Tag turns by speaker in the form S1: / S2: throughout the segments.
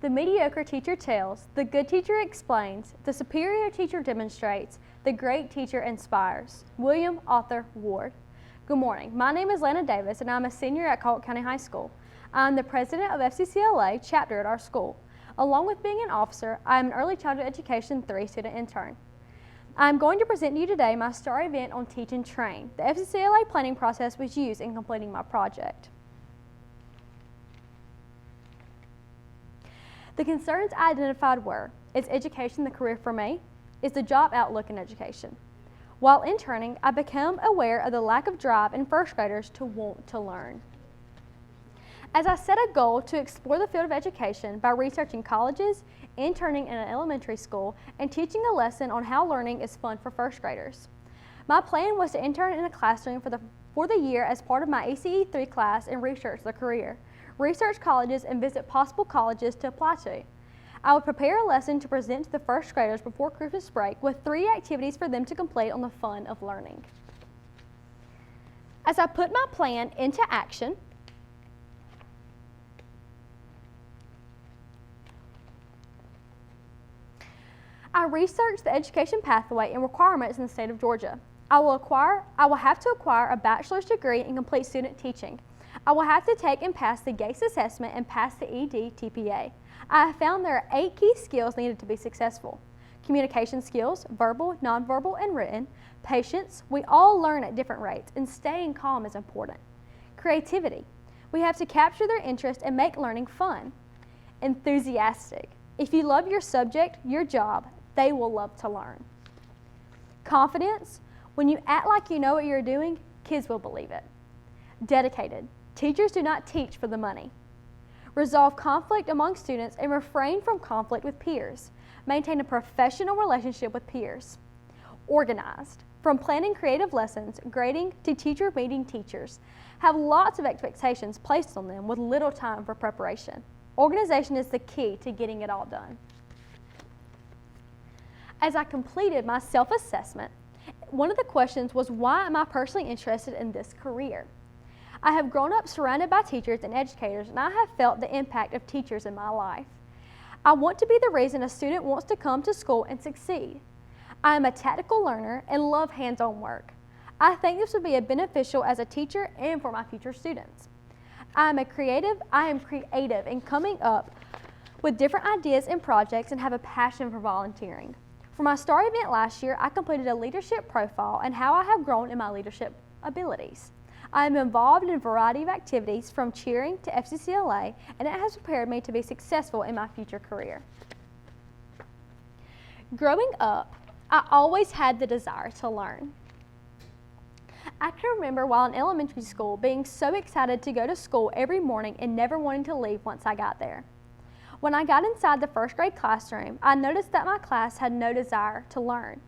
S1: The mediocre teacher tells, the good teacher explains, the superior teacher demonstrates, the great teacher inspires. William Arthur Ward. Good morning. My name is Lana Davis, and I'm a senior at Colquitt County High School. I'm the president of FCCLA chapter at our school. Along with being an officer, I am an early childhood education 3 student intern. I'm going to present to you today my STAR event on Teach and Train. The FCCLA planning process was used in completing my project. The concerns I identified were, is education the career for me? Is the job outlook in education? While interning, I became aware of the lack of drive in first graders to want to learn. As I set a goal to explore the field of education by researching colleges, interning in an elementary school, and teaching a lesson on how learning is fun for first graders. My plan was to intern in a classroom for the year as part of my ACE 3 class and research the career, research colleges, and visit possible colleges to apply to. I would prepare a lesson to present to the first graders before Christmas break with 3 activities for them to complete on the fun of learning. As I put my plan into action, I researched the education pathway and requirements in the state of Georgia. I will have to acquire a bachelor's degree in complete student teaching. I will have to take and pass the GACE assessment and pass the ED TPA. I have found there are 8 key skills needed to be successful. Communication skills, verbal, nonverbal, and written. Patience, we all learn at different rates, and staying calm is important. Creativity, we have to capture their interest and make learning fun. Enthusiastic, if you love your subject, your job, they will love to learn. Confidence, when you act like you know what you're doing, kids will believe it. Dedicated, teachers do not teach for the money. Resolve conflict among students and refrain from conflict with peers. Maintain a professional relationship with peers. Organized, from planning creative lessons, grading, to teacher meeting teachers. Have lots of expectations placed on them with little time for preparation. Organization is the key to getting it all done. As I completed my self-assessment, one of the questions was, why am I personally interested in this career? I have grown up surrounded by teachers and educators, and I have felt the impact of teachers in my life. I want to be the reason a student wants to come to school and succeed. I am a tactical learner and love hands-on work. I think this would be beneficial as a teacher and for my future students. I am creative in coming up with different ideas and projects and have a passion for volunteering. For my STAR event last year, I completed a leadership profile and how I have grown in my leadership abilities. I am involved in a variety of activities from cheering to FCCLA, and it has prepared me to be successful in my future career. Growing up, I always had the desire to learn. I can remember while in elementary school being so excited to go to school every morning and never wanting to leave once I got there. When I got inside the first grade classroom, I noticed that my class had no desire to learn.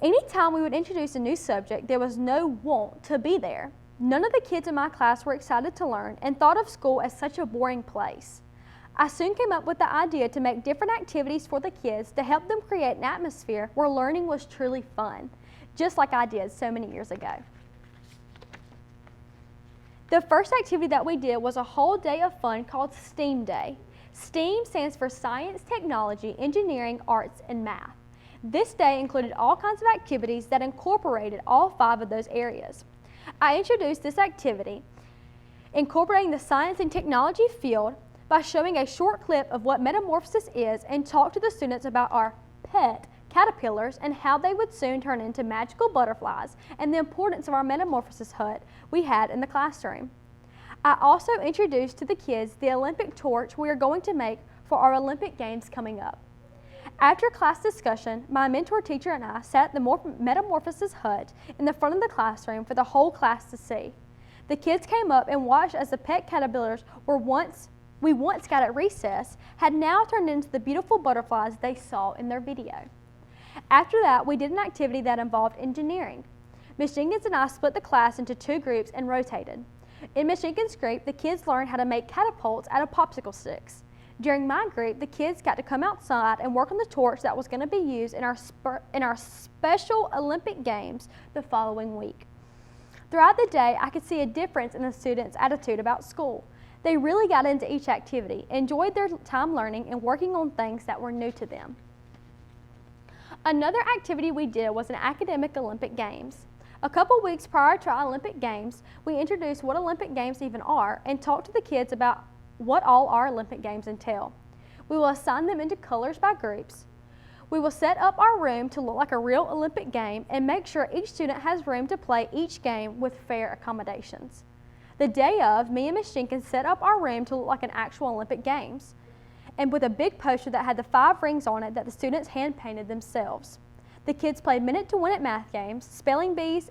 S1: Anytime we would introduce a new subject, there was no want to be there. None of the kids in my class were excited to learn and thought of school as such a boring place. I soon came up with the idea to make different activities for the kids to help them create an atmosphere where learning was truly fun, just like I did so many years ago. The first activity that we did was a whole day of fun called STEAM Day. STEAM stands for Science, Technology, Engineering, Arts, and Math. This day included all kinds of activities that incorporated all 5 of those areas. I introduced this activity, incorporating the science and technology field, by showing a short clip of what metamorphosis is and talked to the students about our pet caterpillars and how they would soon turn into magical butterflies and the importance of our metamorphosis hut we had in the classroom. I also introduced to the kids the Olympic torch we are going to make for our Olympic Games coming up. After class discussion, my mentor teacher and I sat at the metamorphosis hut in the front of the classroom for the whole class to see. The kids came up and watched as the pet caterpillars we once got at recess had now turned into the beautiful butterflies they saw in their video. After that, we did an activity that involved engineering. Ms. Jenkins and I split the class into 2 groups and rotated. In Ms. Jenkins' group, the kids learned how to make catapults out of popsicle sticks. During my group, the kids got to come outside and work on the torch that was going to be used in our special Olympic Games the following week. Throughout the day, I could see a difference in the students' attitude about school. They really got into each activity, enjoyed their time learning and working on things that were new to them. Another activity we did was an academic Olympic Games. A couple weeks prior to our Olympic Games, we introduced what Olympic Games even are and talked to the kids about what all our Olympic Games entail. We will assign them into colors by groups. We will set up our room to look like a real Olympic game and make sure each student has room to play each game with fair accommodations. The day of, me and Ms. Jenkins set up our room to look like an actual Olympic Games, and with a big poster that had the 5 rings on it that the students hand painted themselves. The kids played minute to win it math games, spelling bees,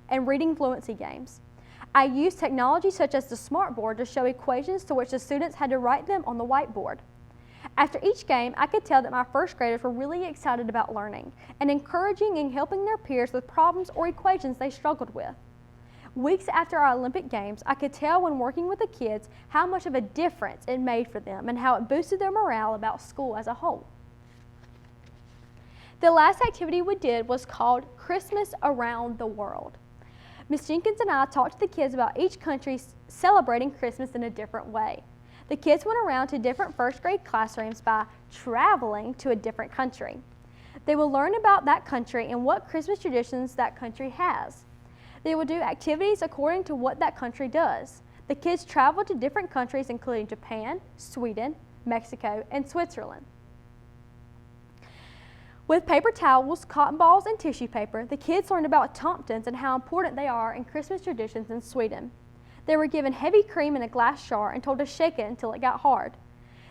S1: and reading fluency games. I used technology such as the smartboard to show equations to which the students had to write them on the whiteboard. After each game, I could tell that my first graders were really excited about learning and encouraging and helping their peers with problems or equations they struggled with. Weeks after our Olympic Games, I could tell when working with the kids how much of a difference it made for them and how it boosted their morale about school as a whole. The last activity we did was called Christmas Around the World. Ms. Jenkins and I talked to the kids about each country celebrating Christmas in a different way. The kids went around to different first grade classrooms by traveling to a different country. They will learn about that country and what Christmas traditions that country has. They will do activities according to what that country does. The kids traveled to different countries including Japan, Sweden, Mexico, and Switzerland. With paper towels, cotton balls, and tissue paper, the kids learned about tomtins and how important they are in Christmas traditions in Sweden. They were given heavy cream in a glass jar and told to shake it until it got hard.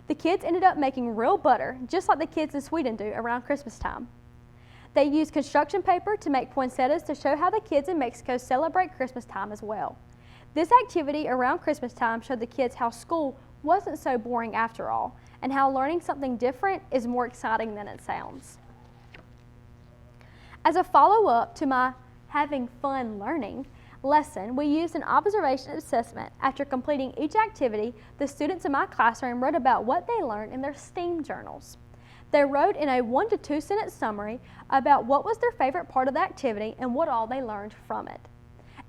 S1: The kids ended up making real butter, just like the kids in Sweden do around Christmas time. They used construction paper to make poinsettias to show how the kids in Mexico celebrate Christmas time as well. This activity around Christmas time showed the kids how school wasn't so boring after all, and how learning something different is more exciting than it sounds. As a follow-up to my having fun learning lesson, we used an observation assessment. After completing each activity, the students in my classroom wrote about what they learned in their STEAM journals. They wrote in a 1 to 2 sentence summary about what was their favorite part of the activity and what all they learned from it.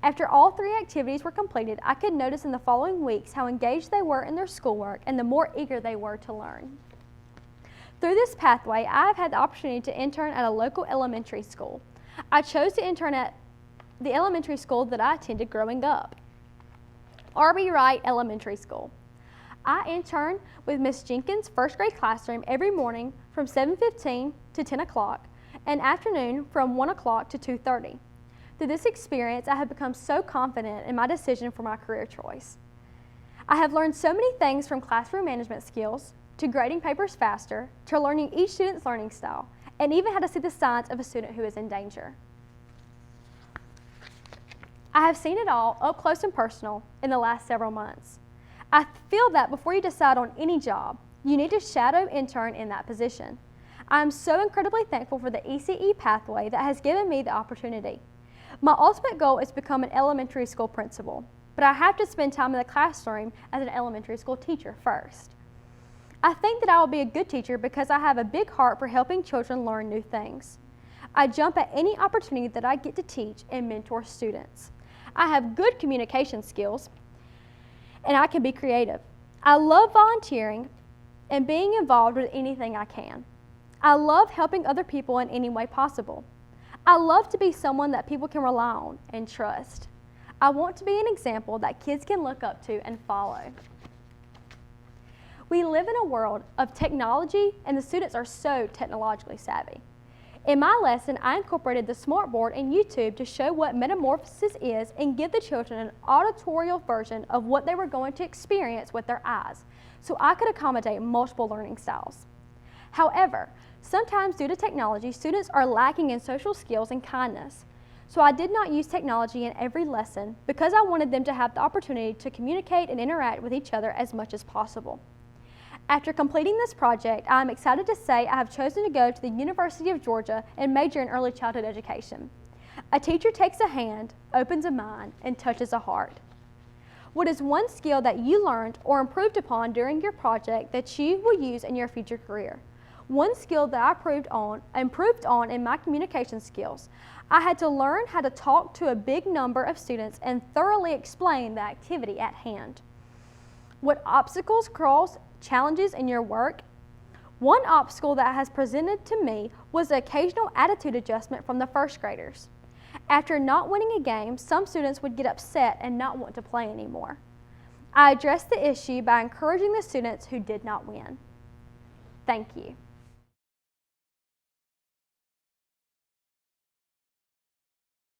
S1: After all 3 activities were completed, I could notice in the following weeks how engaged they were in their schoolwork and the more eager they were to learn. Through this pathway, I have had the opportunity to intern at a local elementary school. I chose to intern at the elementary school that I attended growing up, R.B. Wright Elementary School. I interned with Ms. Jenkins' first grade classroom every morning from 7:15 to 10 o'clock and afternoon from 1 o'clock to 2:30. Through this experience, I have become so confident in my decision for my career choice. I have learned so many things from classroom management skills, to grading papers faster, to learning each student's learning style, and even how to see the signs of a student who is in danger. I have seen it all up close and personal in the last several months. I feel that before you decide on any job, you need to shadow intern in that position. I am so incredibly thankful for the ECE pathway that has given me the opportunity. My ultimate goal is to become an elementary school principal, but I have to spend time in the classroom as an elementary school teacher first. I think that I will be a good teacher because I have a big heart for helping children learn new things. I jump at any opportunity that I get to teach and mentor students. I have good communication skills, and I can be creative. I love volunteering and being involved with anything I can. I love helping other people in any way possible. I love to be someone that people can rely on and trust. I want to be an example that kids can look up to and follow. We live in a world of technology, and the students are so technologically savvy. In my lesson, I incorporated the smartboard and YouTube to show what metamorphosis is and give the children an auditorial version of what they were going to experience with their eyes, so I could accommodate multiple learning styles. However, sometimes due to technology, students are lacking in social skills and kindness. So I did not use technology in every lesson because I wanted them to have the opportunity to communicate and interact with each other as much as possible. After completing this project, I am excited to say I have chosen to go to the University of Georgia and major in early childhood education. A teacher takes a hand, opens a mind, and touches a heart. What is one skill that you learned or improved upon during your project that you will use in your future career? One skill that I improved on in my communication skills. I had to learn how to talk to a big number of students and thoroughly explain the activity at hand. What obstacles cause challenges in your work? One obstacle that has presented to me was the occasional attitude adjustment from the first graders. After not winning a game, some students would get upset and not want to play anymore. I addressed the issue by encouraging the students who did not win. Thank you.